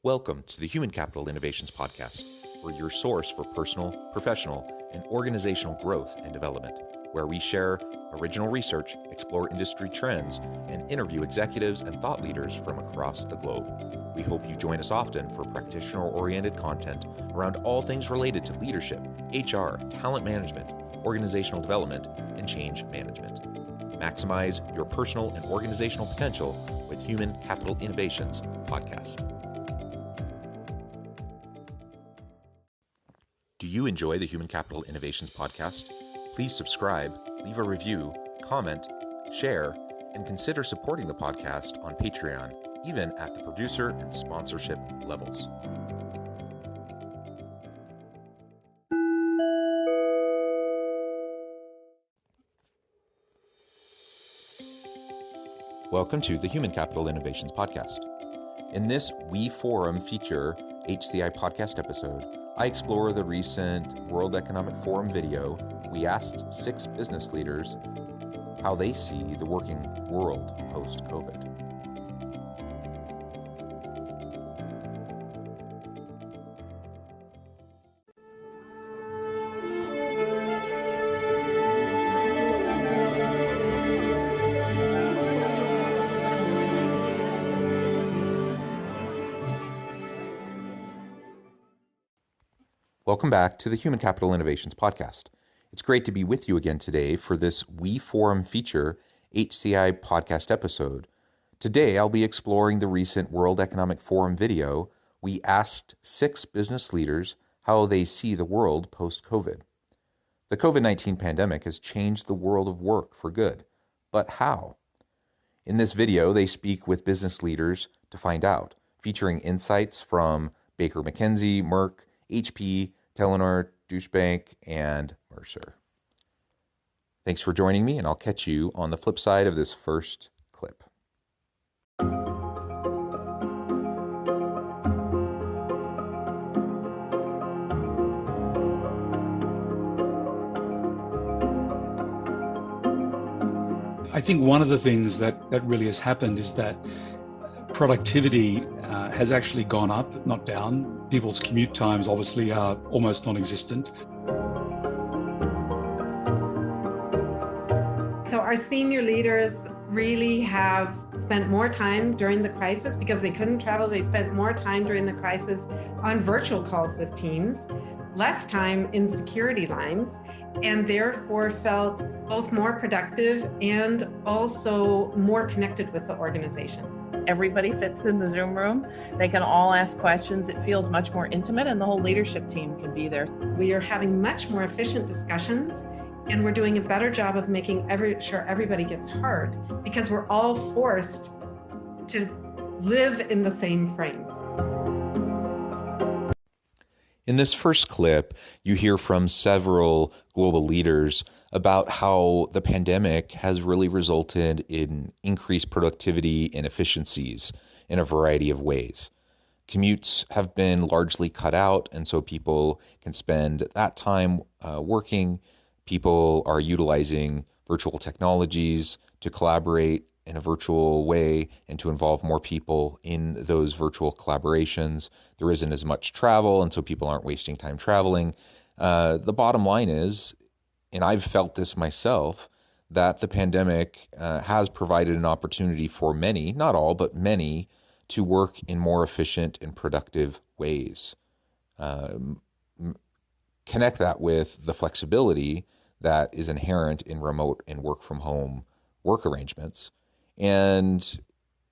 Welcome to the Human Capital Innovations Podcast. We're your source for personal, professional, and organizational growth and development, where we share original research, explore industry trends, and interview executives and thought leaders from across the globe. We hope you join us often for practitioner-oriented content around all things related to leadership, HR, talent management, organizational development, and change management. Maximize your personal and organizational potential with Human Capital Innovations Podcast. Do you enjoy the Human Capital Innovations Podcast? Please subscribe, leave a review, comment, share, and consider supporting the podcast on Patreon, even at the producer and sponsorship levels. Welcome to the Human Capital Innovations Podcast. In this We Forum feature HCI podcast episode, I explore the recent World Economic Forum video. We asked 6 business leaders how they see the working world post-COVID. Welcome back to the Human Capital Innovations Podcast. It's great to be with you again today for this We Forum feature HCI podcast episode. Today, I'll be exploring the recent World Economic Forum video. We asked 6 business leaders how they see the world post-COVID. The COVID-19 pandemic has changed the world of work for good, but how? In this video, they speak with business leaders to find out, featuring insights from Baker McKenzie, Merck, HP, Telenor, Deutsche Bank, and Mercer. Thanks for joining me, and I'll catch you on the flip side of this first clip. I think one of the things that really has happened is that productivity has actually gone up, not down. People's commute times obviously are almost non-existent. So our senior leaders really have spent more time during the crisis because they couldn't travel. They spent more time during the crisis on virtual calls with teams, less time in security lines, and therefore felt both more productive and also more connected with the organization. Everybody fits in the Zoom room. They can all ask questions. It feels much more intimate, and the whole leadership team can be there. We are having much more efficient discussions, and we're doing a better job of making sure everybody gets heard because we're all forced to live in the same frame. In this first clip, you hear from several global leaders about how the pandemic has really resulted in increased productivity and efficiencies in a variety of ways. Commutes have been largely cut out, and so people can spend that time working. People are utilizing virtual technologies to collaborate in a virtual way and to involve more people in those virtual collaborations. There isn't as much travel, and so people aren't wasting time traveling. The bottom line is, and I've felt this myself, that the pandemic has provided an opportunity for many, not all, but many, to work in more efficient and productive ways. Connect that with the flexibility that is inherent in remote and work from home work arrangements. And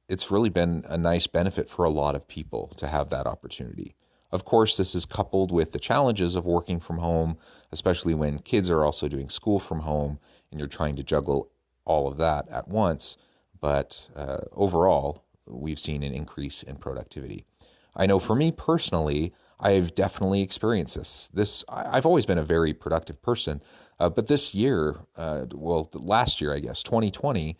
it's really been a nice benefit for a lot of people to have that opportunity. Of course, this is coupled with the challenges of working from home, especially when kids are also doing school from home and you're trying to juggle all of that at once. But overall, we've seen an increase in productivity. I know for me personally, I've definitely experienced this. I've always been a very productive person, but this year, last year, I guess, 2020,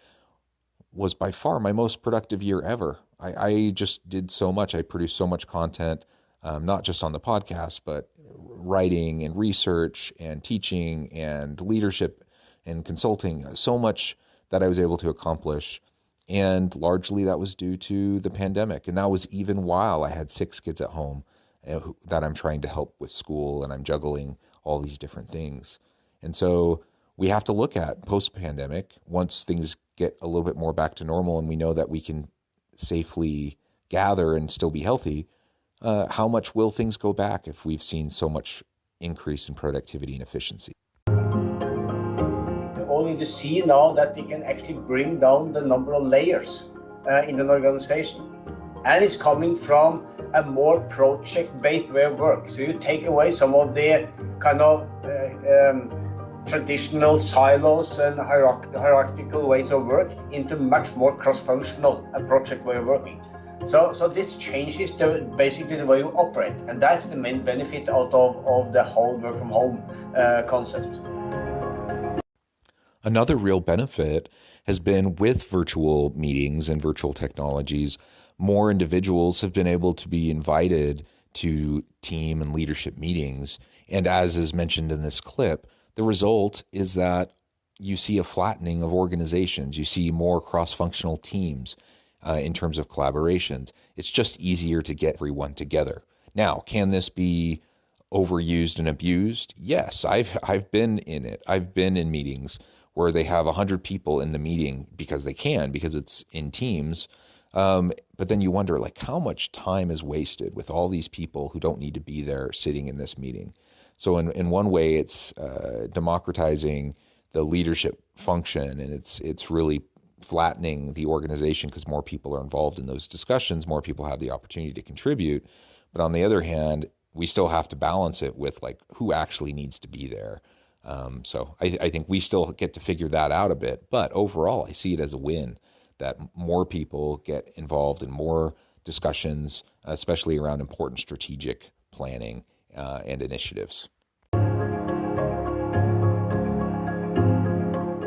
was by far my most productive year ever. I just did so much. I produced so much content, not just on the podcast, but writing and research and teaching and leadership and consulting, so much that I was able to accomplish. And largely that was due to the pandemic. And that was even while I had 6 kids at home that I'm trying to help with school, and I'm juggling all these different things. And so we have to look at post-pandemic, once things get a little bit more back to normal and we know that we can safely gather and still be healthy, how much will things go back if we've seen so much increase in productivity and efficiency? We all need to see now that we can actually bring down the number of layers in an organization. And it's coming from a more project-based way of work. So you take away some of the kind of traditional silos and hierarchical ways of work into much more cross-functional project way of working. So this changes basically the way you operate, and that's the main benefit out of the whole work from home concept. Another real benefit has been with virtual meetings and virtual technologies, more individuals have been able to be invited to team and leadership meetings. And as is mentioned in this clip, the result is that you see a flattening of organizations. You see more cross-functional teams in terms of collaborations. It's just easier to get everyone together. Now, can this be overused and abused? Yes, I've been in it. I've been in meetings where they have 100 people in the meeting because it's in teams. But then you wonder, like, how much time is wasted with all these people who don't need to be there sitting in this meeting. So in one way, it's democratizing the leadership function, and it's really flattening the organization because more people are involved in those discussions, more people have the opportunity to contribute. But on the other hand, we still have to balance it with, like, who actually needs to be there. So I think we still get to figure that out a bit. But overall, I see it as a win that more people get involved in more discussions, especially around important strategic planning and initiatives.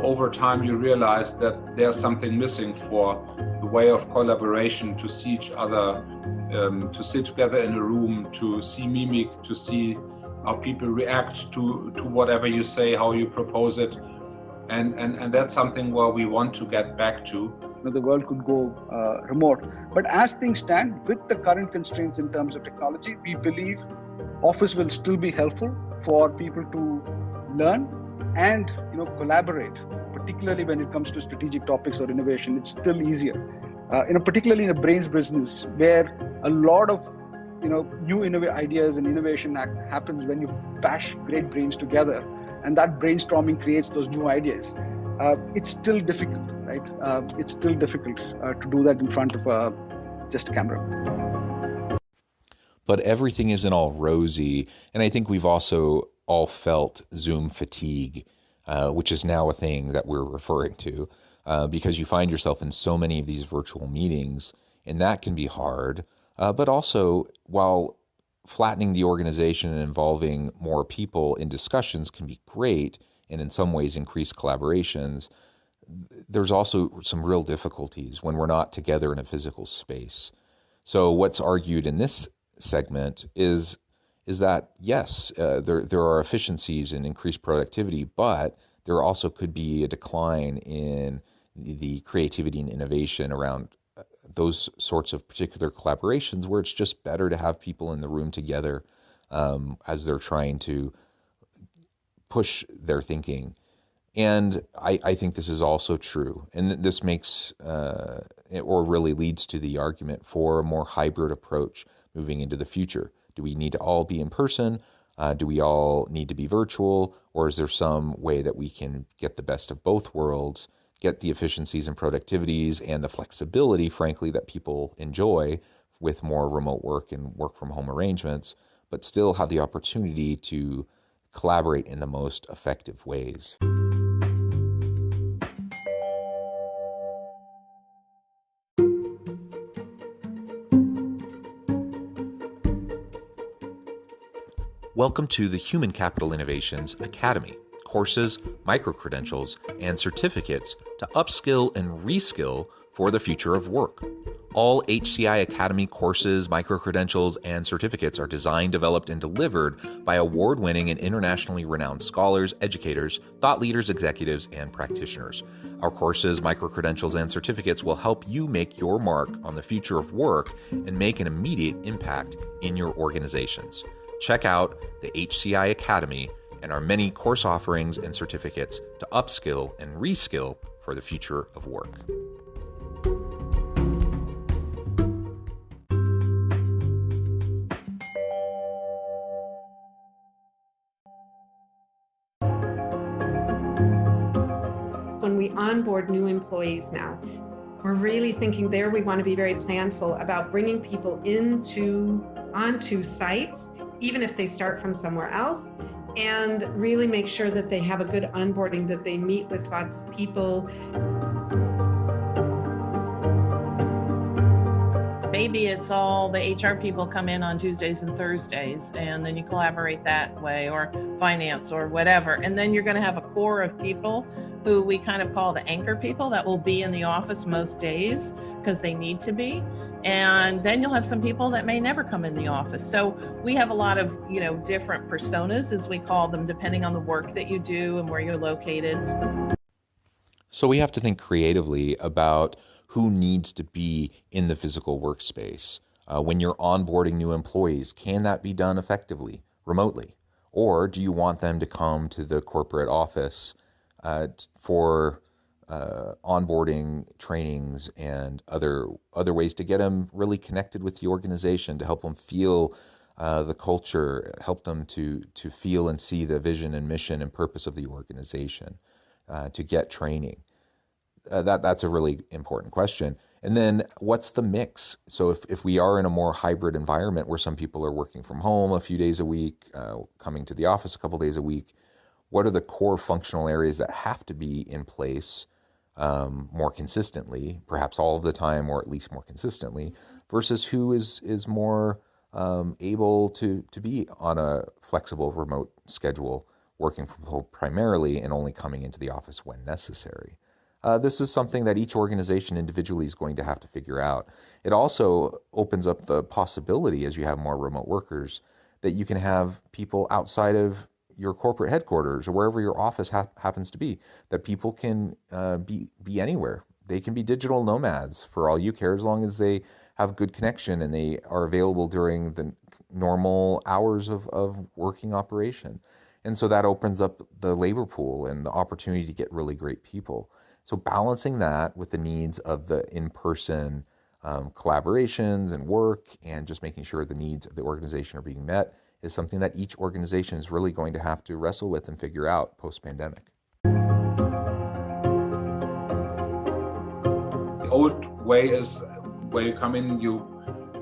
Over time, you realize that there's something missing for the way of collaboration, to see each other, to sit together in a room, to see mimic, to see how people react to whatever you say, how you propose it. And that's something where we want to get back to. The world could go remote. But as things stand, with the current constraints in terms of technology, we believe office will still be helpful for people to learn and collaborate, particularly when it comes to strategic topics or innovation. It's still easier, particularly in a brains business where a lot of new ideas and innovation happens when you bash great brains together, and that brainstorming creates those new ideas. It's still difficult, right? It's still difficult to do that in front of just a camera. But everything isn't all rosy, and I think we've also all felt Zoom fatigue, which is now a thing that we're referring to, because you find yourself in so many of these virtual meetings, and that can be hard. But also, while flattening the organization and involving more people in discussions can be great, and in some ways increase collaborations, there's also some real difficulties when we're not together in a physical space. So what's argued in this segment is that, yes, there are efficiencies and increased productivity, but there also could be a decline in the creativity and innovation around those sorts of particular collaborations where it's just better to have people in the room together as they're trying to push their thinking. And I think this is also true. And this makes, or really leads to the argument for a more hybrid approach moving into the future. Do we need to all be in person? Do we all need to be virtual? Or is there some way that we can get the best of both worlds, get the efficiencies and productivities and the flexibility, frankly, that people enjoy with more remote work and work from home arrangements, but still have the opportunity to collaborate in the most effective ways? Welcome to the Human Capital Innovations Academy. Courses, micro-credentials, and certificates to upskill and reskill for the future of work. All HCI Academy courses, micro-credentials, and certificates are designed, developed, and delivered by award-winning and internationally renowned scholars, educators, thought leaders, executives, and practitioners. Our courses, micro-credentials, and certificates will help you make your mark on the future of work and make an immediate impact in your organizations. Check out the HCI Academy and our many course offerings and certificates to upskill and reskill for the future of work. When we onboard new employees now, we're really thinking there we want to be very planful about bringing people onto sites, even if they start from somewhere else, and really make sure that they have a good onboarding, that they meet with lots of people. Maybe it's all the HR people come in on Tuesdays and Thursdays, and then you collaborate that way, or finance or whatever. And then you're going to have a core of people who we kind of call the anchor people that will be in the office most days because they need to be. And then you'll have some people that may never come in the office. So we have a lot of, different personas, as we call them, depending on the work that you do and where you're located. So we have to think creatively about who needs to be in the physical workspace. When you're onboarding new employees, can that be done effectively, remotely? Or do you want them to come to the corporate office for onboarding trainings and other ways to get them really connected with the organization, to help them feel the culture, help them to feel and see the vision and mission and purpose of the organization, to get training? That's a really important question. And then what's the mix? So if we are in a more hybrid environment where some people are working from home a few days a week, coming to the office a couple days a week, what are the core functional areas that have to be in place more consistently, perhaps all of the time, or at least more consistently, versus who is more able to be on a flexible remote schedule, working from home primarily and only coming into the office when necessary? This is something that each organization individually is going to have to figure out. It also opens up the possibility, as you have more remote workers, that you can have people outside of your corporate headquarters or wherever your office happens to be, that people can be anywhere. They can be digital nomads for all you care, as long as they have good connection and they are available during the normal hours of working operation. And so that opens up the labor pool and the opportunity to get really great people. So balancing that with the needs of the in-person collaborations and work, and just making sure the needs of the organization are being met, is something that each organization is really going to have to wrestle with and figure out post-pandemic. The old way is where you come in, you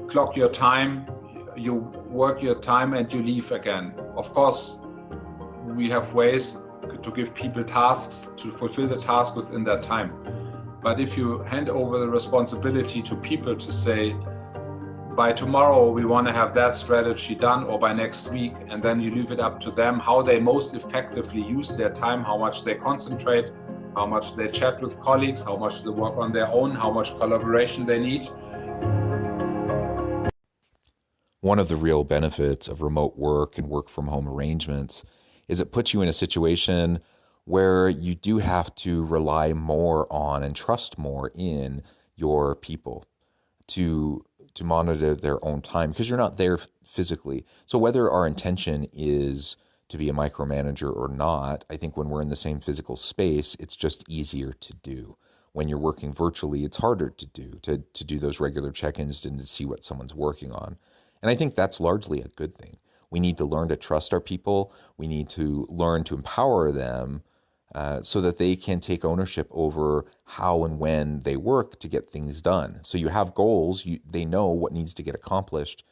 clock your time, you work your time, and you leave again. Of course, we have ways to give people tasks to fulfill the task within that time. But if you hand over the responsibility to people to say, by tomorrow we want to have that strategy done, or by next week, and then you leave it up to them how they most effectively use their time, how much they concentrate, how much they chat with colleagues, how much they work on their own, how much collaboration they need. One of the real benefits of remote work and work from home arrangements is it puts you in a situation where you do have to rely more on and trust more in your people to monitor their own time, because you're not there physically. So whether our intention is to be a micromanager or not, I think when we're in the same physical space, it's just easier to do. When you're working virtually, it's harder to do those regular check-ins and to see what someone's working on. And I think that's largely a good thing. We need to learn to trust our people. We need to learn to empower them so that they can take ownership over how and when they work to get things done. So you have goals, they know what needs to get accomplished.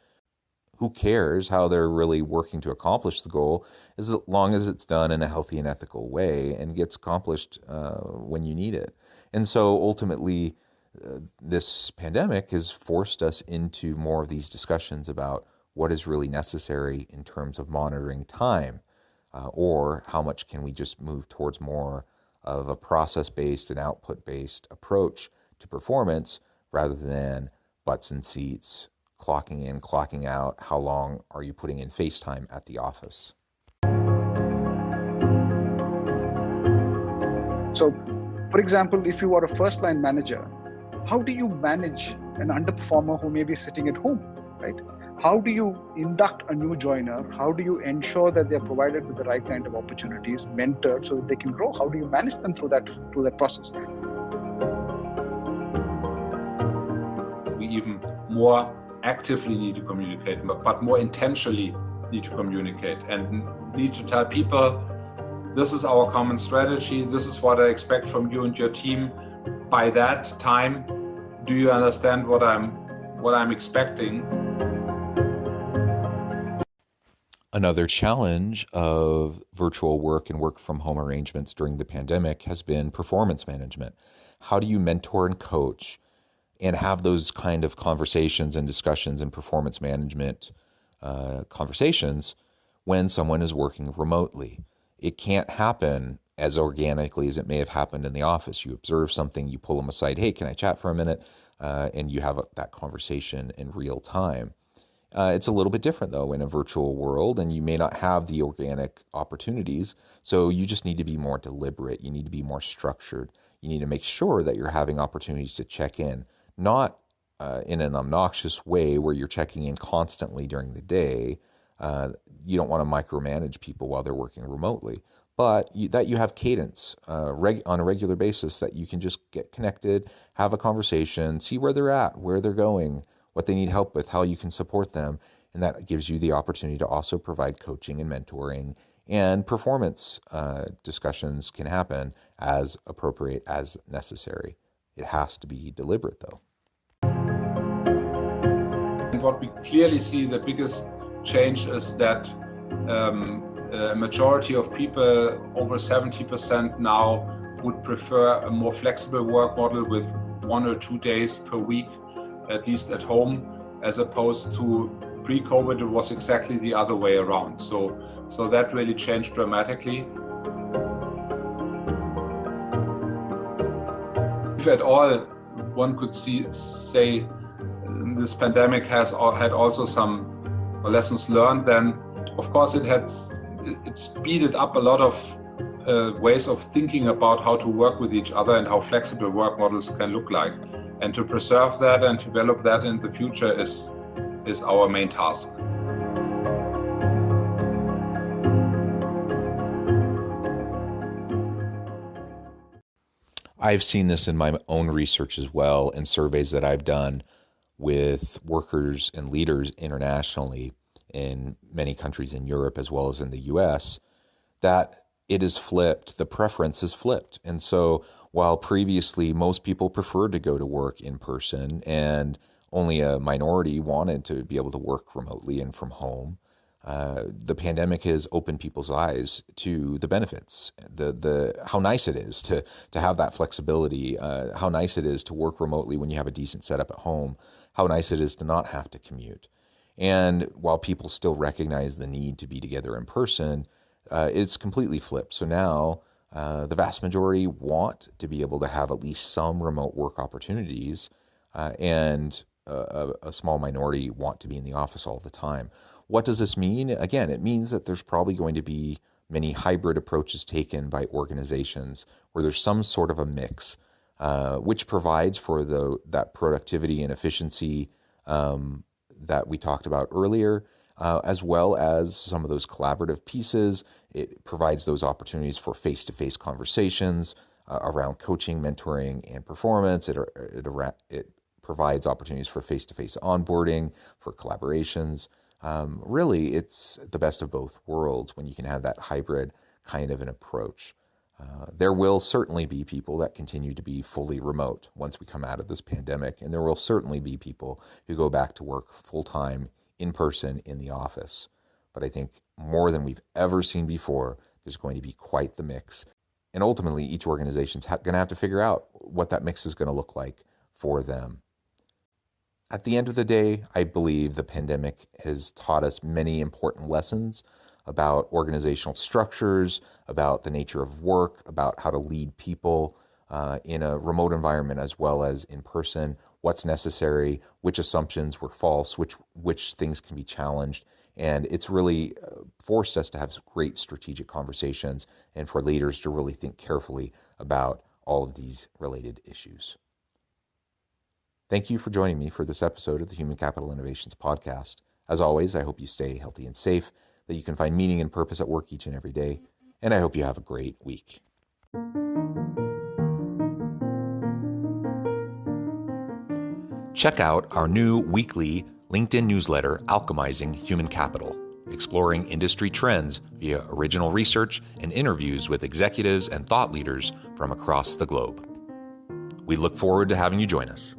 Who cares how they're really working to accomplish the goal, as long as it's done in a healthy and ethical way and gets accomplished when you need it. And so ultimately, this pandemic has forced us into more of these discussions about what is really necessary in terms of monitoring time, or how much can we just move towards more of a process-based and output-based approach to performance rather than butts in seats, clocking in, clocking out? How long are you putting in FaceTime at the office? So, for example, if you are a first line manager, how do you manage an underperformer who may be sitting at home, right? How do you induct a new joiner? How do you ensure that they're provided with the right kind of opportunities, mentored so that they can grow? How do you manage them through that process? We even more actively need to communicate, but more intentionally need to communicate and need to tell people, this is our common strategy, this is what I expect from you and your team. By that time, do you understand what I'm expecting? Another challenge of virtual work and work from home arrangements during the pandemic has been performance management. How do you mentor and coach and have those kind of conversations and discussions and performance management conversations when someone is working remotely? It can't happen as organically as it may have happened in the office. You observe something, you pull them aside, hey, can I chat for a minute? And you have that conversation in real time. It's a little bit different though in a virtual world, and you may not have the organic opportunities. So you just need to be more deliberate. You need to be more structured. You need to make sure that you're having opportunities to check in, not in an obnoxious way where you're checking in constantly during the day. You don't want to micromanage people while they're working remotely, but that you have cadence on a regular basis, that you can just get connected, have a conversation, see where they're at, where they're going, what they need help with, how you can support them. And that gives you the opportunity to also provide coaching and mentoring, and performance discussions can happen as appropriate as necessary. It has to be deliberate though. And what we clearly see, the biggest change is that a majority of people, over 70% now, would prefer a more flexible work model with 1 or 2 days per week, at least at home, as opposed to pre-COVID, it was exactly the other way around. So that really changed dramatically. If at all, one could say this pandemic has had also some lessons learned, then of course it speeded up a lot of ways of thinking about how to work with each other and how flexible work models can look like. And to preserve that and develop that in the future is our main task. I've seen this in my own research as well, and surveys that I've done with workers and leaders internationally in many countries in Europe as well as in the US, that it is flipped, the preference is flipped. And so while previously most people preferred to go to work in person and only a minority wanted to be able to work remotely and from home, the pandemic has opened people's eyes to the benefits, the how nice it is to have that flexibility, how nice it is to work remotely when you have a decent setup at home, how nice it is to not have to commute. And while people still recognize the need to be together in person, it's completely flipped. So now the vast majority want to be able to have at least some remote work opportunities, and a small minority want to be in the office all the time. What does this mean? Again, it means that there's probably going to be many hybrid approaches taken by organizations where there's some sort of a mix, which provides for that productivity and efficiency that we talked about earlier, as well as some of those collaborative pieces. It provides those opportunities for face-to-face conversations around coaching, mentoring, and performance. It provides opportunities for face-to-face onboarding, for collaborations. Really, it's the best of both worlds when you can have that hybrid kind of an approach. There will certainly be people that continue to be fully remote once we come out of this pandemic, and there will certainly be people who go back to work full-time in person in the office. But I think more than we've ever seen before, there's going to be quite the mix. And ultimately, each organization's going to have to figure out what that mix is going to look like for them. At the end of the day, I believe the pandemic has taught us many important lessons about organizational structures, about the nature of work, about how to lead people in a remote environment as well as in person, what's necessary, which assumptions were false, which things can be challenged. And it's really forced us to have great strategic conversations and for leaders to really think carefully about all of these related issues. Thank you for joining me for this episode of the Human Capital Innovations Podcast. As always, I hope you stay healthy and safe, that you can find meaning and purpose at work each and every day, and I hope you have a great week. Check out our new weekly LinkedIn newsletter, Alchemizing Human Capital, exploring industry trends via original research and interviews with executives and thought leaders from across the globe. We look forward to having you join us.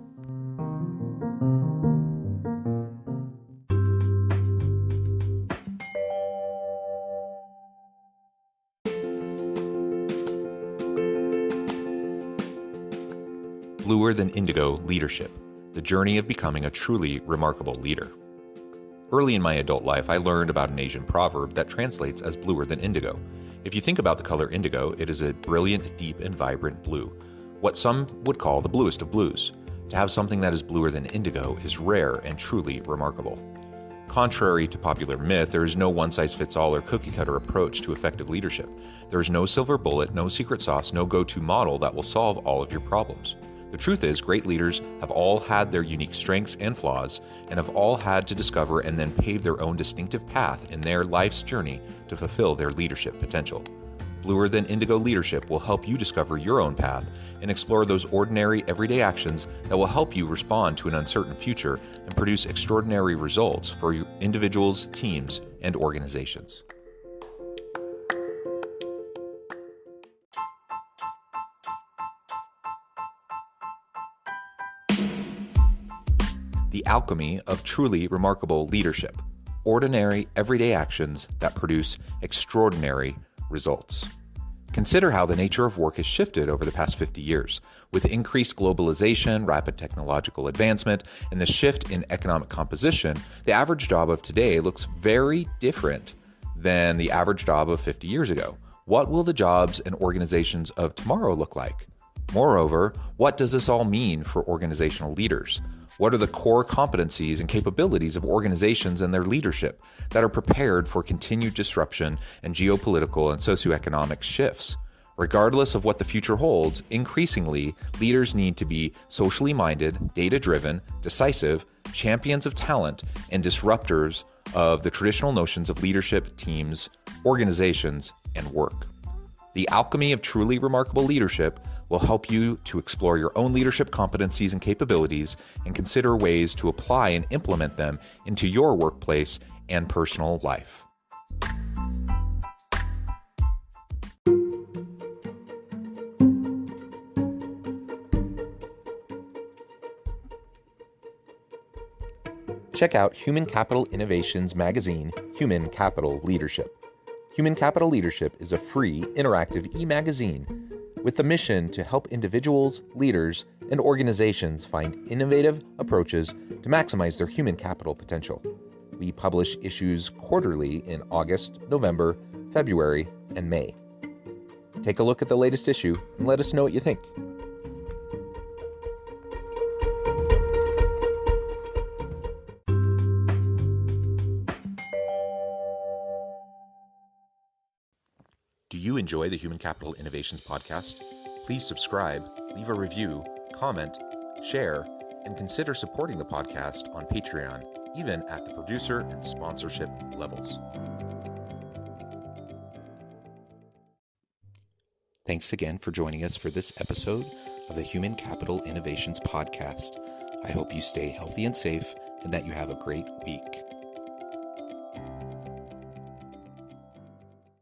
Bluer Than Indigo Leadership, the journey of becoming a truly remarkable leader. Early in my adult life, I learned about an Asian proverb that translates as bluer than indigo. If you think about the color indigo, it is a brilliant, deep, and vibrant blue, what some would call the bluest of blues. To have something that is bluer than indigo is rare and truly remarkable. Contrary to popular myth, there is no one-size-fits-all or cookie-cutter approach to effective leadership. There is no silver bullet, no secret sauce, no go-to model that will solve all of your problems. The truth is, great leaders have all had their unique strengths and flaws, and have all had to discover and then pave their own distinctive path in their life's journey to fulfill their leadership potential. Bluer Than Indigo Leadership will help you discover your own path and explore those ordinary, everyday actions that will help you respond to an uncertain future and produce extraordinary results for individuals, teams, and organizations. The alchemy of truly remarkable leadership. Ordinary, everyday actions that produce extraordinary results. Consider how the nature of work has shifted over the past 50 years. With increased globalization, rapid technological advancement, and the shift in economic composition, the average job of today looks very different than the average job of 50 years ago. What will the jobs and organizations of tomorrow look like? Moreover, what does this all mean for organizational leaders? What are the core competencies and capabilities of organizations and their leadership that are prepared for continued disruption and geopolitical and socioeconomic shifts? Regardless of what the future holds, increasingly, leaders need to be socially minded, data-driven, decisive, champions of talent, and disruptors of the traditional notions of leadership, teams, organizations, and work. The alchemy of truly remarkable leadership will help you to explore your own leadership competencies and capabilities and consider ways to apply and implement them into your workplace and personal life. Check out Human Capital Innovations magazine, Human Capital Leadership. Human Capital Leadership is a free, interactive e-magazine with the mission to help individuals, leaders, and organizations find innovative approaches to maximize their human capital potential. We publish issues quarterly in August, November, February, and May. Take a look at the latest issue and let us know what you think. Do you enjoy the Human Capital Innovations Podcast? Please subscribe, leave a review, comment, share, and consider supporting the podcast on Patreon, even at the producer and sponsorship levels. Thanks again for joining us for this episode of the Human Capital Innovations Podcast. I hope you stay healthy and safe and that you have a great week.